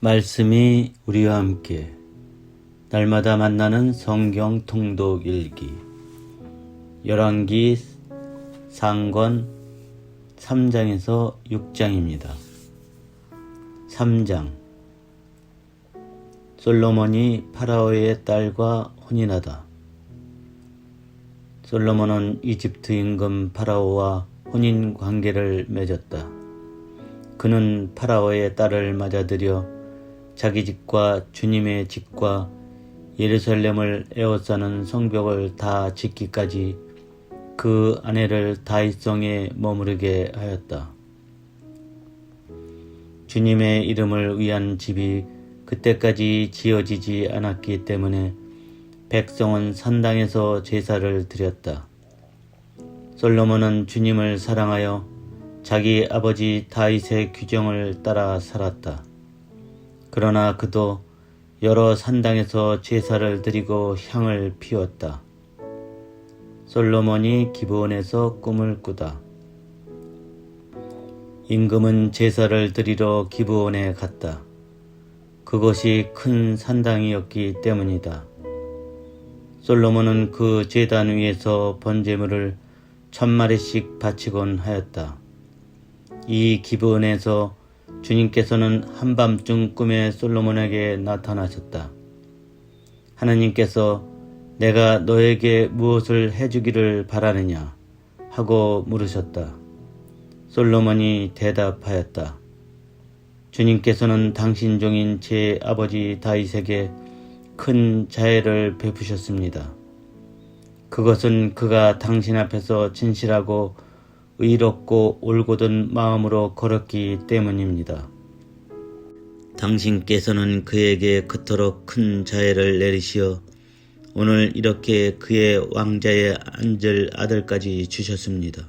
말씀이 우리와 함께 날마다 만나는 성경 통독 일기 열왕기 상권 3장에서 6장입니다. 3장 솔로몬이 파라오의 딸과 혼인하다. 솔로몬은 이집트 임금 파라오와 혼인 관계를 맺었다. 그는 파라오의 딸을 맞아들여 자기 집과 주님의 집과 예루살렘을 에워싸는 성벽을 다 짓기까지 그 아내를 다윗성에 머무르게 하였다. 주님의 이름을 위한 집이 그때까지 지어지지 않았기 때문에 백성은 산당에서 제사를 드렸다. 솔로몬은 주님을 사랑하여 자기 아버지 다윗의 규정을 따라 살았다. 그러나 그도 여러 산당에서 제사를 드리고 향을 피웠다. 솔로몬이 기브온에서 꿈을 꾸다. 임금은 제사를 드리러 기브온에 갔다. 그것이 큰 산당이었기 때문이다. 솔로몬은 그 제단 위에서 번제물을 1000마리씩 바치곤 하였다. 이 기브온에서 주님께서는 한밤중 꿈에 솔로몬에게 나타나셨다. 하나님께서 내가 너에게 무엇을 해주기를 바라느냐 하고 물으셨다. 솔로몬이 대답하였다. 주님께서는 당신 종인 제 아버지 다윗에게 큰 자애를 베푸셨습니다. 그것은 그가 당신 앞에서 진실하고 의롭고 올곧은 마음으로 걸었기 때문입니다. 당신께서는 그에게 그토록 큰 자애를 내리시어 오늘 이렇게 그의 왕자에 앉을 아들까지 주셨습니다.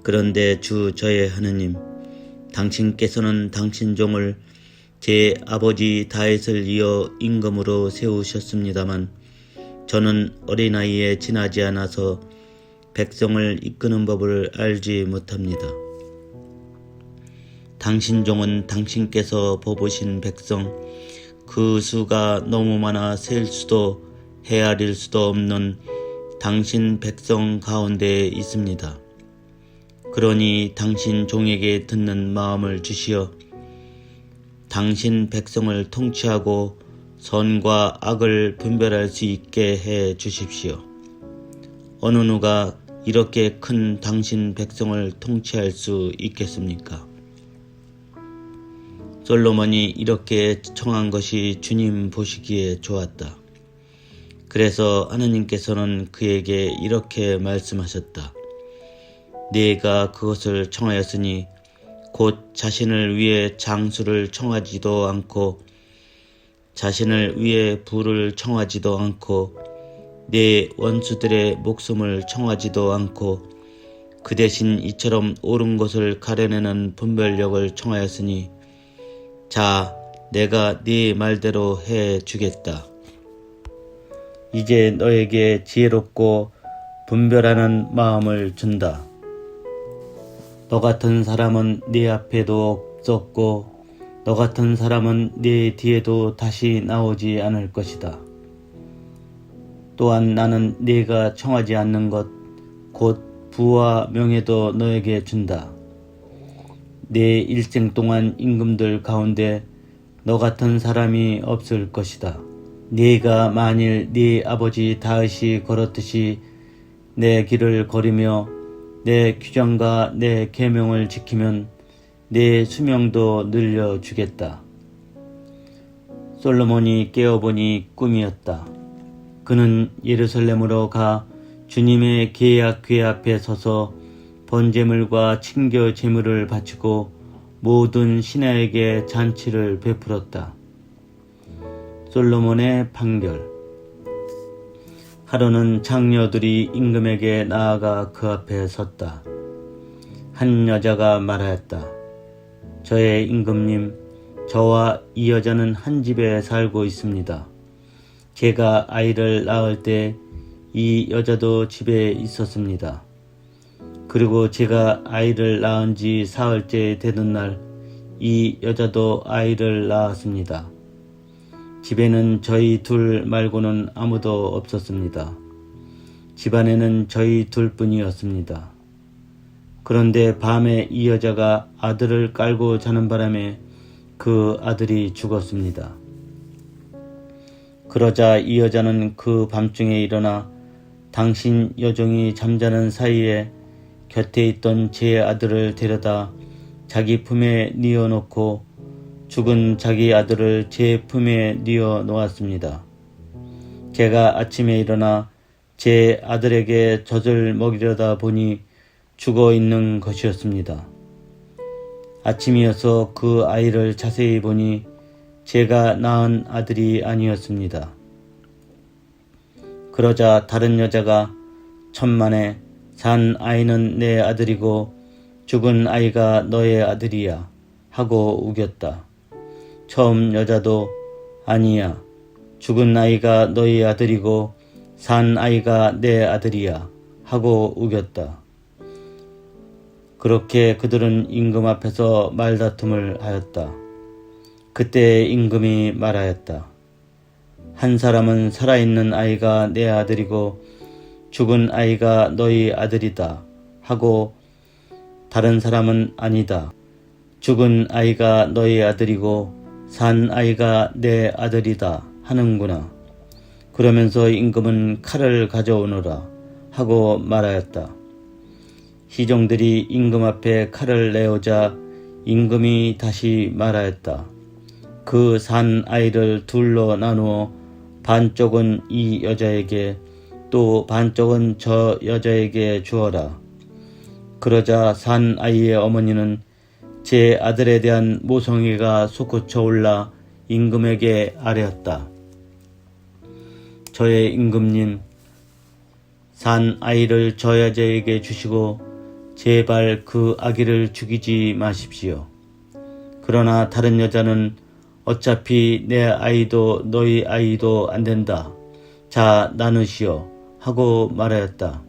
그런데 주 저의 하느님, 당신께서는 당신 종을 제 아버지 다윗을 이어 임금으로 세우셨습니다만 저는 어린아이에 지나지 않아서 백성을 이끄는 법을 알지 못합니다. 당신 종은 당신께서 뽑으신 백성, 그 수가 너무 많아 셀 수도 헤아릴 수도 없는 당신 백성 가운데에 있습니다. 그러니 당신 종에게 듣는 마음을 주시어 당신 백성을 통치하고 선과 악을 분별할 수 있게 해 주십시오. 어느 누가 이렇게 큰 당신 백성을 통치할 수 있겠습니까? 솔로몬이 이렇게 청한 것이 주님 보시기에 좋았다. 그래서 하나님께서는 그에게 이렇게 말씀하셨다. 네가 그것을 청하였으니 곧 자신을 위해 장수를 청하지도 않고 자신을 위해 부를 청하지도 않고 내 원수들의 목숨을 청하지도 않고 그 대신 이처럼 옳은 것을 가려내는 분별력을 청하였으니 자, 내가 네 말대로 해 주겠다. 이제 너에게 지혜롭고 분별하는 마음을 준다. 너 같은 사람은 네 앞에도 없었고 너 같은 사람은 네 뒤에도 다시 나오지 않을 것이다. 또한 나는 네가 청하지 않는 것, 곧 부와 명예도 너에게 준다. 내 일생 동안 임금들 가운데 너 같은 사람이 없을 것이다. 네가 만일 네 아버지 다윗이 걸었듯이 내 길을 걸으며 내 규정과 내 계명을 지키면 내 수명도 늘려주겠다. 솔로몬이 깨어보니 꿈이었다. 그는 예루살렘으로 가 주님의 계약 궤 앞에 서서 번제물과 친교 제물을 바치고 모든 신하에게 잔치를 베풀었다. 솔로몬의 판결. 하루는 장녀들이 임금에게 나아가 그 앞에 섰다. 한 여자가 말하였다. 저의 임금님, 저와 이 여자는 한 집에 살고 있습니다. 제가 아이를 낳을 때 이 여자도 집에 있었습니다. 그리고 제가 아이를 낳은 지 사흘째 되는 날 이 여자도 아이를 낳았습니다. 집에는 저희 둘 말고는 아무도 없었습니다. 집안에는 저희 둘뿐이었습니다. 그런데 밤에 이 여자가 아들을 깔고 자는 바람에 그 아들이 죽었습니다. 그러자 이 여자는 그 밤중에 일어나 당신 여종이 잠자는 사이에 곁에 있던 제 아들을 데려다 자기 품에 뉘어 놓고 죽은 자기 아들을 제 품에 뉘어 놓았습니다. 제가 아침에 일어나 제 아들에게 젖을 먹이려다 보니 죽어 있는 것이었습니다. 아침이어서 그 아이를 자세히 보니 제가 낳은 아들이 아니었습니다. 그러자 다른 여자가 천만에 산 아이는 내 아들이고 죽은 아이가 너의 아들이야 하고 우겼다. 처음 여자도 아니야, 죽은 아이가 너의 아들이고 산 아이가 내 아들이야 하고 우겼다. 그렇게 그들은 임금 앞에서 말다툼을 하였다. 그때 임금이 말하였다. 한 사람은 살아있는 아이가 내 아들이고 죽은 아이가 너희 아들이다 하고 다른 사람은 아니다, 죽은 아이가 너희 아들이고 산 아이가 내 아들이다 하는구나. 그러면서 임금은 칼을 가져오너라 하고 말하였다. 시종들이 임금 앞에 칼을 내오자 임금이 다시 말하였다. 그 산 아이를 둘로 나누어 반쪽은 이 여자에게 또 반쪽은 저 여자에게 주어라. 그러자 산 아이의 어머니는 제 아들에 대한 모성애가 솟구쳐 올라 임금에게 아뢰었다. 저의 임금님, 산 아이를 저 여자에게 주시고 제발 그 아기를 죽이지 마십시오. 그러나 다른 여자는 어차피 내 아이도 너희 아이도 안 된다. 자, 나누시오 하고 말하였다.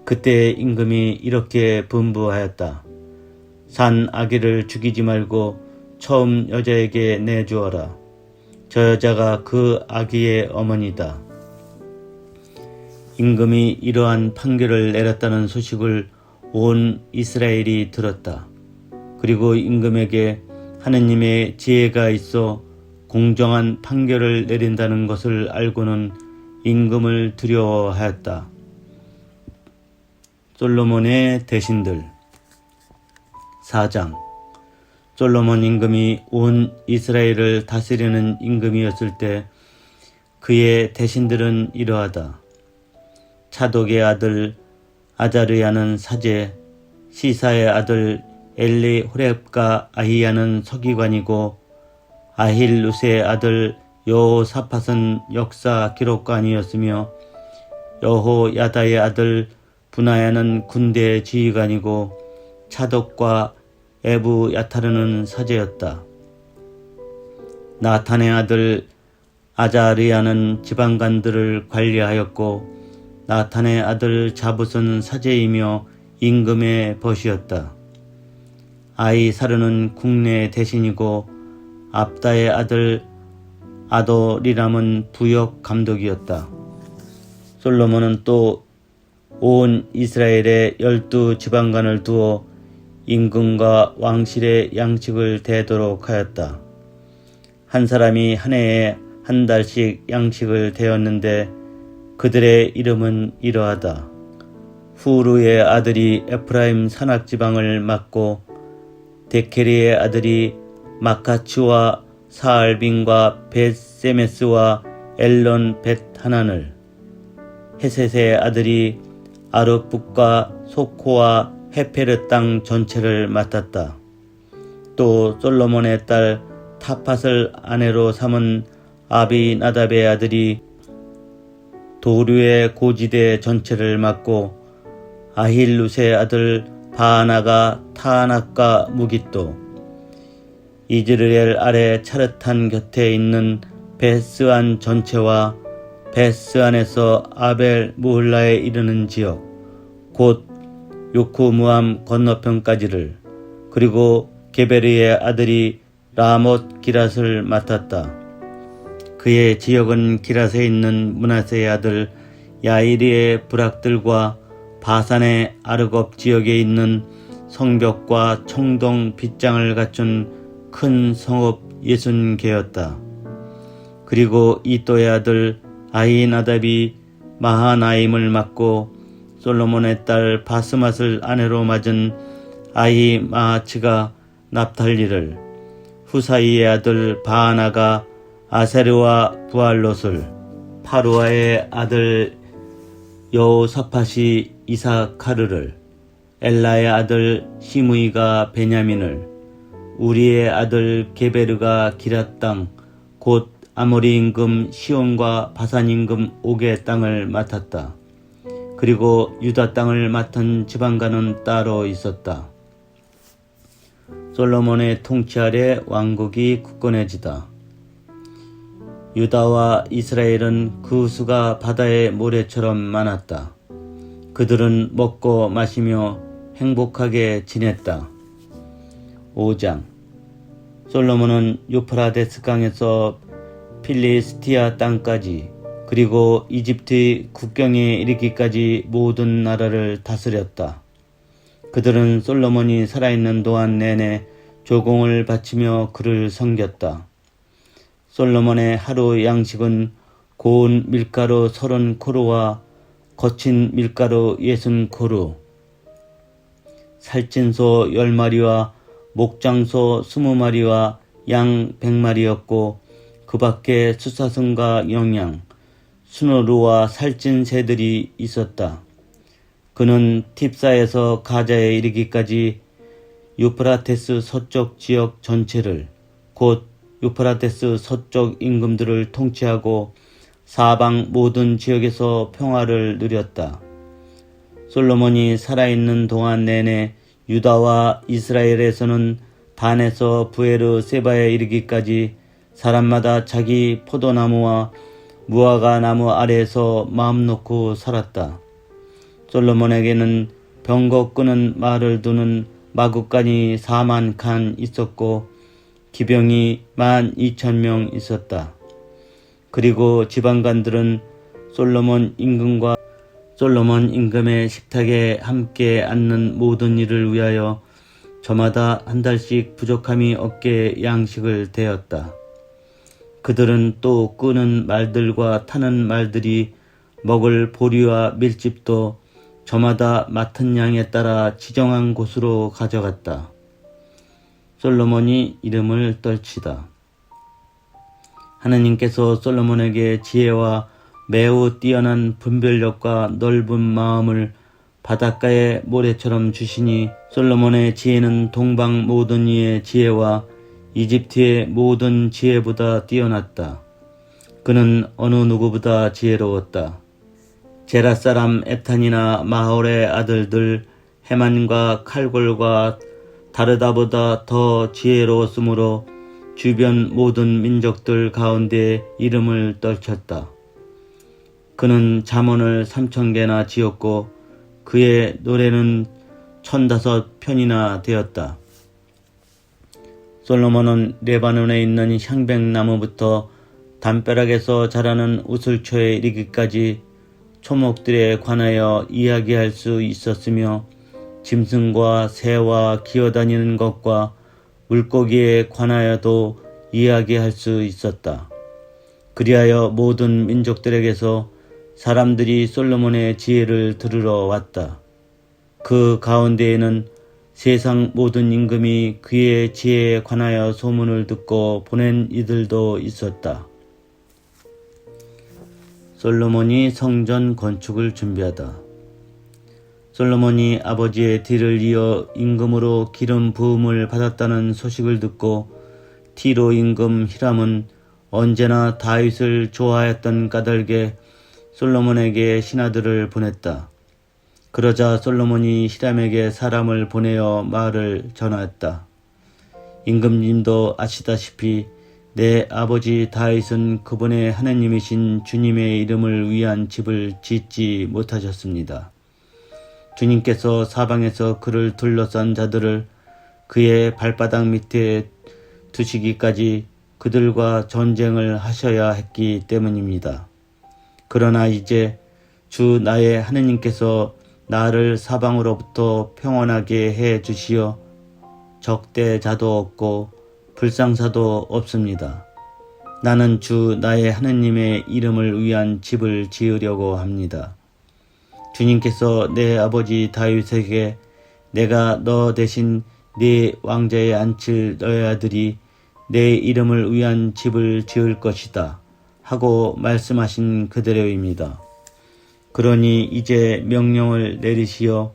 그때 임금이 이렇게 분부하였다. 산 아기를 죽이지 말고 처음 여자에게 내주어라. 저 여자가 그 아기의 어머니다. 임금이 이러한 판결을 내렸다는 소식을 온 이스라엘이 들었다. 그리고 임금에게 하느님의 지혜가 있어 공정한 판결을 내린다는 것을 알고는 임금을 두려워하였다. 솔로몬의 대신들 4장. 솔로몬 임금이 온 이스라엘을 다스리는 임금이었을 때 그의 대신들은 이러하다. 차독의 아들 아자르야는 사제, 시사의 아들 엘리호렙과 아히야는 서기관이고 아힐루스의 아들 여호사밧은 역사 기록관이었으며 여호야다의 아들 분하야는 군대 지휘관이고 차독과 에브야타르는 사제였다. 나탄의 아들 아자르야는 지방관들을 관리하였고 나탄의 아들 자붓은 사제이며 임금의 벗이었다. 아이사르는 국내 대신이고 압다의 아들 아도리람은 부역 감독이었다. 솔로몬은 또 온 이스라엘에 12지방관을 두어 임금과 왕실의 양식을 대도록 하였다. 한 사람이 한 해에 한 달씩 양식을 대었는데 그들의 이름은 이러하다. 후르의 아들이 에프라임 산악지방을 맡고 데케리의 아들이 마카츠와 사알빈과 벳세메스와 엘론 벳하난을, 헤셋의 아들이 아르북과 소코와 헤페르 땅 전체를 맡았다. 또 솔로몬의 딸 타팟을 아내로 삼은 아비나답의 아들이 도류의 고지대 전체를 맡고 아힐루스의 아들 바하나가 타하낙과 무깃도, 이즈르엘 아래 차르탄 곁에 있는 베스안 전체와 베스안에서 아벨 무흘라에 이르는 지역 곧 요크무암 건너편까지를, 그리고 게베르의 아들이 라못 기랏을 맡았다. 그의 지역은 기랏에 있는 므낫세의 아들 야이리의 부락들과 바산의 아르곱 지역에 있는 성벽과 청동 빗장을 갖춘 큰 성읍 60개였다. 그리고 이또의 아들 아히나답이 마하나임을 맡고 솔로몬의 딸 바스맛을 아내로 맞은 아히마아츠가 납탈리를, 후사이의 아들 바하나가 아세르와 부알롯을, 파루아의 아들 여호사팟이 이사카르를, 엘라의 아들 시므이가 베냐민을, 우리의 아들 게베르가 기랏 땅 곧 아모리 임금 시온과 바산 임금 옥의 땅을 맡았다. 그리고 유다 땅을 맡은 지방관은 따로 있었다. 솔로몬의 통치 아래 왕국이 굳건해지다. 유다와 이스라엘은 그 수가 바다의 모래처럼 많았다. 그들은 먹고 마시며 행복하게 지냈다. 5장. 솔로몬은 유프라데스 강에서 필리스티아 땅까지 그리고 이집트 국경에 이르기까지 모든 나라를 다스렸다. 그들은 솔로몬이 살아있는 동안 내내 조공을 바치며 그를 섬겼다. 솔로몬의 하루 양식은 고운 밀가루 30코루와 거친 밀가루 60코루, 살찐 소 10마리와 목장소 20마리와 양 100마리였고 그 밖에 수사슴과 영양, 수노루와 살찐 새들이 있었다. 그는 팁사에서 가자에 이르기까지 유프라테스 서쪽 지역 전체를, 곧 유프라테스 서쪽 임금들을 통치하고 사방 모든 지역에서 평화를 누렸다. 솔로몬이 살아있는 동안 내내 유다와 이스라엘에서는 단에서 부에르 세바에 이르기까지 사람마다 자기 포도나무와 무화과 나무 아래에서 마음 놓고 살았다. 솔로몬에게는 병거 끄는 말을 두는 마구간이 4만 칸 있었고 기병이 12,000명 있었다. 그리고 지방관들은 솔로몬 임금의 식탁에 함께 앉는 모든 일을 위하여 저마다 한 달씩 부족함이 없게 양식을 대었다. 그들은 또 끄는 말들과 타는 말들이 먹을 보리와 밀집도 저마다 맡은 양에 따라 지정한 곳으로 가져갔다. 솔로몬이 이름을 떨치다. 하느님께서 솔로몬에게 지혜와 매우 뛰어난 분별력과 넓은 마음을 바닷가의 모래처럼 주시니 솔로몬의 지혜는 동방 모든 이의 지혜와 이집트의 모든 지혜보다 뛰어났다. 그는 어느 누구보다 지혜로웠다. 제라 사람 에탄이나 마홀의 아들들 헤만과 칼골과 다르다보다 더 지혜로웠으므로 주변 모든 민족들 가운데 이름을 떨쳤다. 그는 잠언을 3000개나 지었고 그의 노래는 1005편이나 되었다. 솔로몬은 레바논에 있는 향백나무부터 담벼락에서 자라는 우슬초에 이르기까지 초목들에 관하여 이야기할 수 있었으며 짐승과 새와 기어다니는 것과 물고기에 관하여도 이야기할 수 있었다. 그리하여 모든 민족들에게서 사람들이 솔로몬의 지혜를 들으러 왔다. 그 가운데에는 세상 모든 임금이 그의 지혜에 관하여 소문을 듣고 보낸 이들도 있었다. 솔로몬이 성전 건축을 준비하다. 솔로몬이 아버지의 뒤를 이어 임금으로 기름 부음을 받았다는 소식을 듣고 티로 임금 히람은 언제나 다윗을 좋아했던 까닭에 솔로몬에게 신하들을 보냈다. 그러자 솔로몬이 히람에게 사람을 보내어 말을 전하였다. 임금님도 아시다시피 내 아버지 다윗은 그분의 하나님이신 주님의 이름을 위한 집을 짓지 못하셨습니다. 주님께서 사방에서 그를 둘러싼 자들을 그의 발바닥 밑에 두시기까지 그들과 전쟁을 하셔야 했기 때문입니다. 그러나 이제 주 나의 하느님께서 나를 사방으로부터 평안하게 해 주시어 적대자도 없고 불상사도 없습니다. 나는 주 나의 하느님의 이름을 위한 집을 지으려고 합니다. 주님께서 내 아버지 다윗에게 내가 너 대신 네 왕좌에 앉힐 너의 아들이 내 이름을 위한 집을 지을 것이다 하고 말씀하신 그대로입니다. 그러니 이제 명령을 내리시어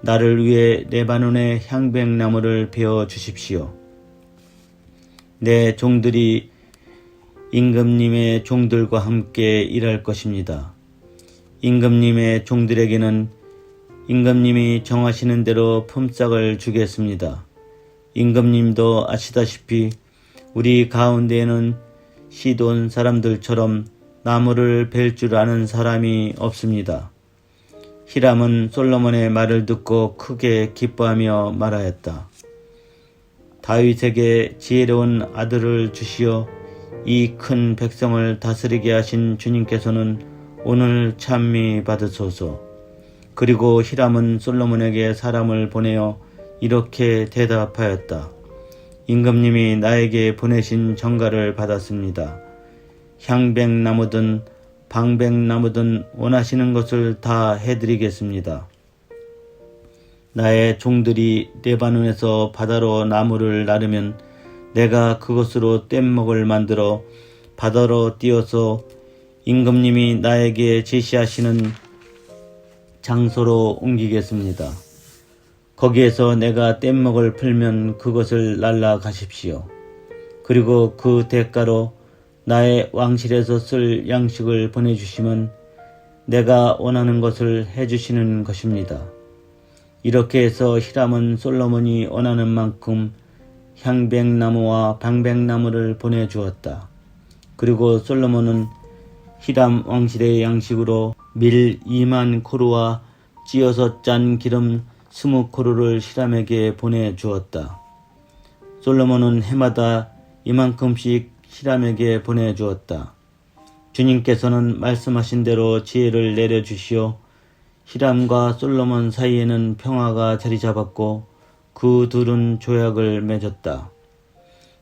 나를 위해 레바논의 향백나무를 베어 주십시오. 내 종들이 임금님의 종들과 함께 일할 것입니다. 임금님의 종들에게는 임금님이 정하시는 대로 품삯을 주겠습니다. 임금님도 아시다시피 우리 가운데에는 시돈 사람들처럼 나무를 벨 줄 아는 사람이 없습니다. 히람은 솔로몬의 말을 듣고 크게 기뻐하며 말하였다. 다윗에게 지혜로운 아들을 주시어 이 큰 백성을 다스리게 하신 주님께서는 오늘 찬미 받으소서. 그리고 히람은 솔로몬에게 사람을 보내어 이렇게 대답하였다. 임금님이 나에게 보내신 전가를 받았습니다. 향백나무든 방백나무든 원하시는 것을 다 해드리겠습니다. 나의 종들이 레바논에서 바다로 나무를 나르면 내가 그것으로 뗏목을 만들어 바다로 띄어서 임금님이 나에게 지시하시는 장소로 옮기겠습니다. 거기에서 내가 뗏목을 풀면 그것을 날라 가십시오. 그리고 그 대가로 나의 왕실에서 쓸 양식을 보내주시면 내가 원하는 것을 해주시는 것입니다. 이렇게 해서 히람은 솔로몬이 원하는 만큼 향백나무와 방백나무를 보내주었다. 그리고 솔로몬은 히람 왕실의 양식으로 밀 2만 코루와 찧어서 짠 기름 20코루를 히람에게 보내주었다. 솔로몬은 해마다 이만큼씩 히람에게 보내주었다. 주님께서는 말씀하신 대로 지혜를 내려주시어 히람과 솔로몬 사이에는 평화가 자리 잡았고 그 둘은 조약을 맺었다.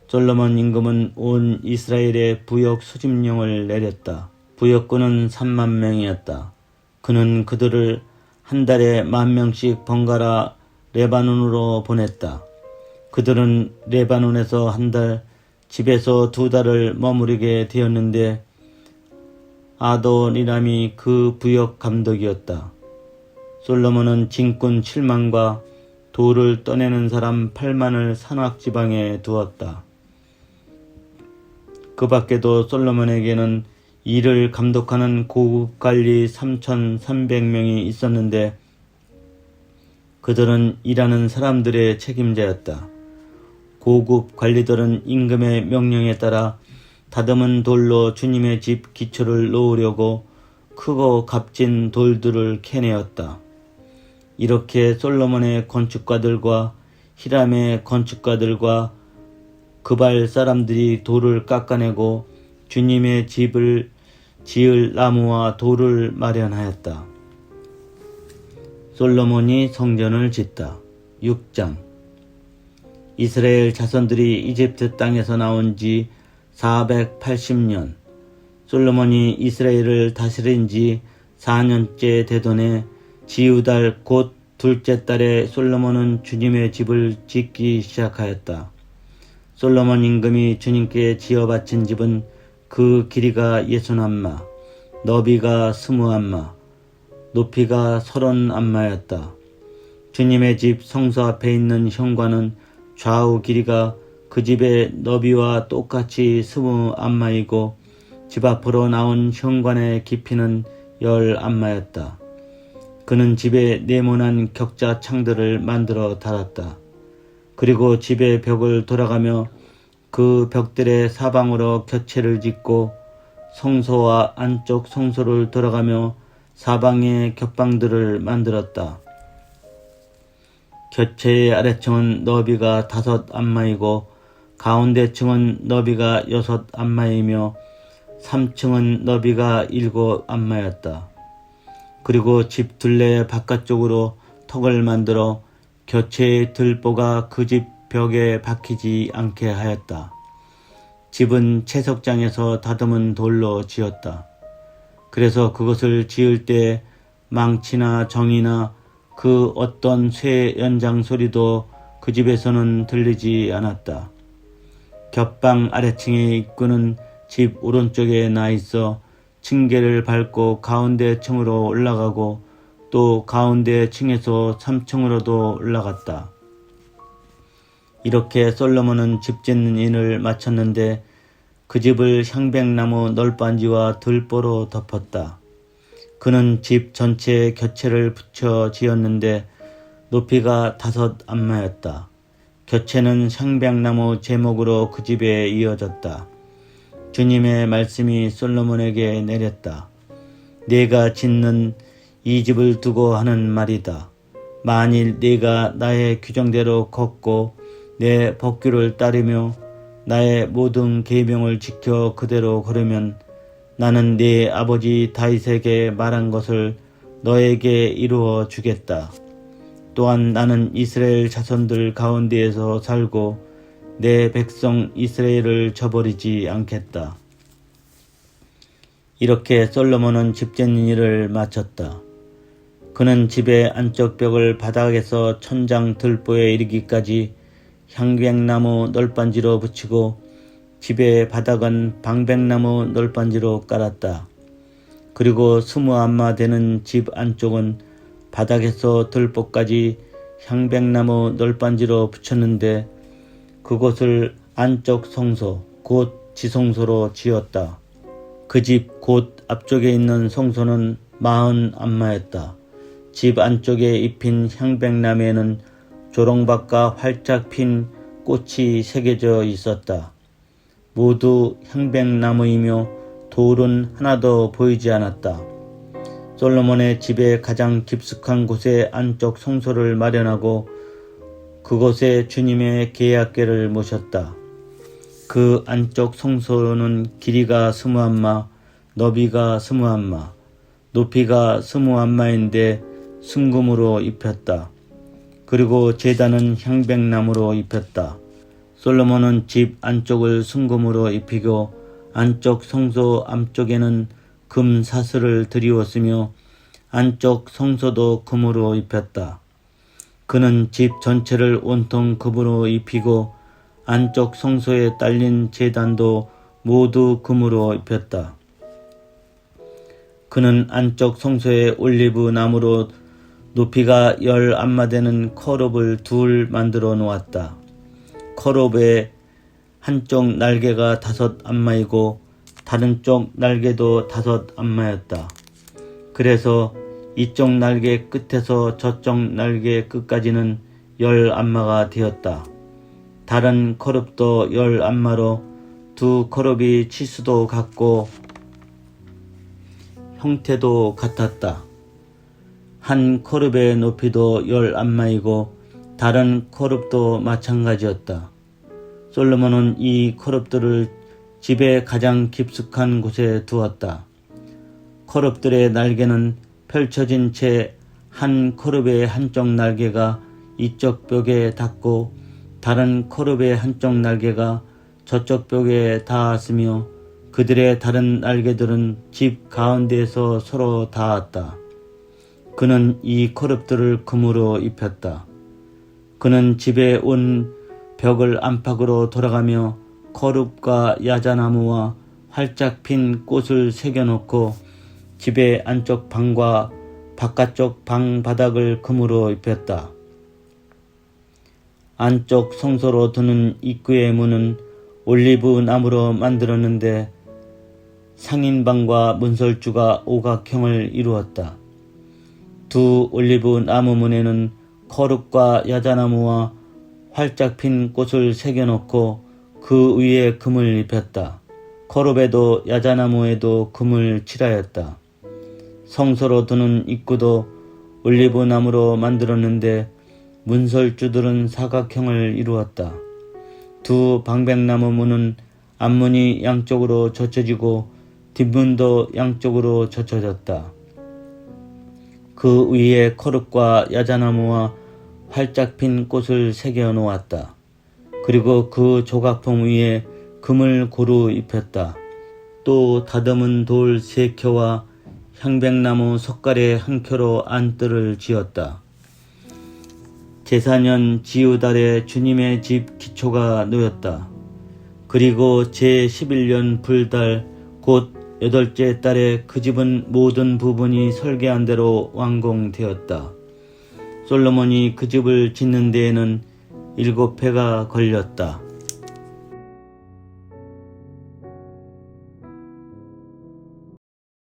솔로몬 임금은 온 이스라엘에 부역 수집령을 내렸다. 부역군은 3만 명이었다. 그는 그들을 한 달에 10,000명씩 번갈아 레바논으로 보냈다. 그들은 레바논에서 한 달, 집에서 2달을 머무르게 되었는데 아도니람이 그 부역 감독이었다. 솔로몬은 진군 7만과 돌을 떠내는 사람 8만을 산악지방에 두었다. 그 밖에도 솔로몬에게는 이를 감독하는 고급 관리 3,300명이 있었는데 그들은 일하는 사람들의 책임자였다. 고급 관리들은 임금의 명령에 따라 다듬은 돌로 주님의 집 기초를 놓으려고 크고 값진 돌들을 캐내었다. 이렇게 솔로몬의 건축가들과 히람의 건축가들과 그발 사람들이 돌을 깎아내고 주님의 집을 지을 나무와 돌을 마련하였다. 솔로몬이 성전을 짓다. 6장. 이스라엘 자손들이 이집트 땅에서 나온 지 480년, 솔로몬이 이스라엘을 다스린 지 4년째 되던 지우달 곧 둘째 달에 솔로몬은 주님의 집을 짓기 시작하였다. 솔로몬 임금이 주님께 지어 바친 집은 그 길이가 61마, 너비가 20마, 높이가 30암마였다. 주님의 집 성소 앞에 있는 현관은 좌우 길이가 그 집의 너비와 똑같이 20암마이고 집 앞으로 나온 현관의 깊이는 10암마였다. 그는 집에 네모난 격자 창들을 만들어 달았다. 그리고 집의 벽을 돌아가며 그 벽들의 사방으로 곁채를 짓고 성소와 안쪽 성소를 돌아가며 사방에 겹방들을 만들었다. 곁의 아래층은 너비가 5 안마이고 가운데 층은 너비가 6 안마이며 3층은 너비가 7 안마였다. 그리고 집 둘레 바깥쪽으로 턱을 만들어 곁의 들보가 그 집 벽에 박히지 않게 하였다. 집은 채석장에서 다듬은 돌로 지었다. 그래서 그것을 지을 때 망치나 정이나 그 어떤 쇠 연장 소리도 그 집에서는 들리지 않았다. 겹방 아래층의 입구는 집 오른쪽에 나 있어 층계를 밟고 가운데 층으로 올라가고 또 가운데 층에서 3층으로도 올라갔다. 이렇게 솔로몬은 집 짓는 일을 마쳤는데 그 집을 향백나무 널빤지와 들보로 덮었다. 그는 집 전체에 곁체를 붙여 지었는데 높이가 5 안마였다. 곁체는 향백나무 제목으로 그 집에 이어졌다. 주님의 말씀이 솔로몬에게 내렸다. 네가 짓는 이 집을 두고 하는 말이다. 만일 네가 나의 규정대로 걷고 내 법규를 따르며 나의 모든 계명을 지켜 그대로 걸으면 나는 네 아버지 다윗에게 말한 것을 너에게 이루어 주겠다. 또한 나는 이스라엘 자손들 가운데에서 살고 내 백성 이스라엘을 저버리지 않겠다. 이렇게 솔로몬은 집 짓는 일을 마쳤다. 그는 집의 안쪽 벽을 바닥에서 천장 들보에 이르기까지 향백나무 널빤지로 붙이고 집의 바닥은 방백나무 널빤지로 깔았다. 그리고 20 안마 되는 집 안쪽은 바닥에서 들보까지 향백나무 널빤지로 붙였는데 그곳을 안쪽 성소 곧 지성소로 지었다. 그 집 곧 앞쪽에 있는 성소는 40 안마였다. 집 안쪽에 입힌 향백나무에는 조롱박과 활짝 핀 꽃이 새겨져 있었다. 모두 향백나무이며 돌은 하나도 보이지 않았다. 솔로몬의 집의 가장 깊숙한 곳에 안쪽 성소를 마련하고 그곳에 주님의 계약궤를 모셨다. 그 안쪽 성소는 길이가 20 안마, 너비가 20 안마, 높이가 20 안마인데 순금으로 입혔다. 그리고 제단은 향백나무로 입혔다. 솔로몬은 집 안쪽을 순금으로 입히고 안쪽 성소 앞쪽에는 금 사슬을 들이웠으며 안쪽 성소도 금으로 입혔다. 그는 집 전체를 온통 금으로 입히고 안쪽 성소에 딸린 제단도 모두 금으로 입혔다. 그는 안쪽 성소에 올리브 나무로 높이가 10 안마 되는 커룹을 2 만들어 놓았다. 커룹의 한쪽 날개가 5 안마이고 다른 쪽 날개도 5 안마였다. 그래서 이쪽 날개 끝에서 저쪽 날개 끝까지는 10 안마가 되었다. 다른 커룹도 10 안마로 2 커룹이 치수도 같고 형태도 같았다. 한 커룹의 높이도 10 안마이고 다른 커룹도 마찬가지였다. 솔로몬은 이 커룹들을 집의 가장 깊숙한 곳에 두었다. 커룹들의 날개는 펼쳐진 채 한 커룹의 한쪽 날개가 이쪽 벽에 닿고 다른 커룹의 한쪽 날개가 저쪽 벽에 닿았으며 그들의 다른 날개들은 집 가운데에서 서로 닿았다. 그는 이 커룹들을 금으로 입혔다. 그는 집의 온 벽을 안팎으로 돌아가며 커룹과 야자나무와 활짝 핀 꽃을 새겨놓고 집의 안쪽 방과 바깥쪽 방 바닥을 금으로 입혔다. 안쪽 성소로 드는 입구의 문은 올리브 나무로 만들었는데 상인방과 문설주가 오각형을 이루었다. 2 올리브 나무 문에는 커룹과 야자나무와 활짝 핀 꽃을 새겨놓고 그 위에 금을 입혔다. 커룹에도 야자나무에도 금을 칠하였다. 성소로 드는 입구도 올리브 나무로 만들었는데 문설주들은 사각형을 이루었다. 두 방백나무 문은 앞문이 양쪽으로 젖혀지고 뒷문도 양쪽으로 젖혀졌다. 그 위에 거룩과 야자나무와 활짝 핀 꽃을 새겨 놓았다. 그리고 그 조각품 위에 금을 고루 입혔다. 또 다듬은 돌 3켜와 향백나무 석가래 1켜로 안뜰을 지었다. 제4년 지우달에 주님의 집 기초가 놓였다. 그리고 제11년 불달 곧 8째 달에 그 집은 모든 부분이 설계한 대로 완공되었다. 솔로몬이 그 집을 짓는 데에는 7해가 걸렸다.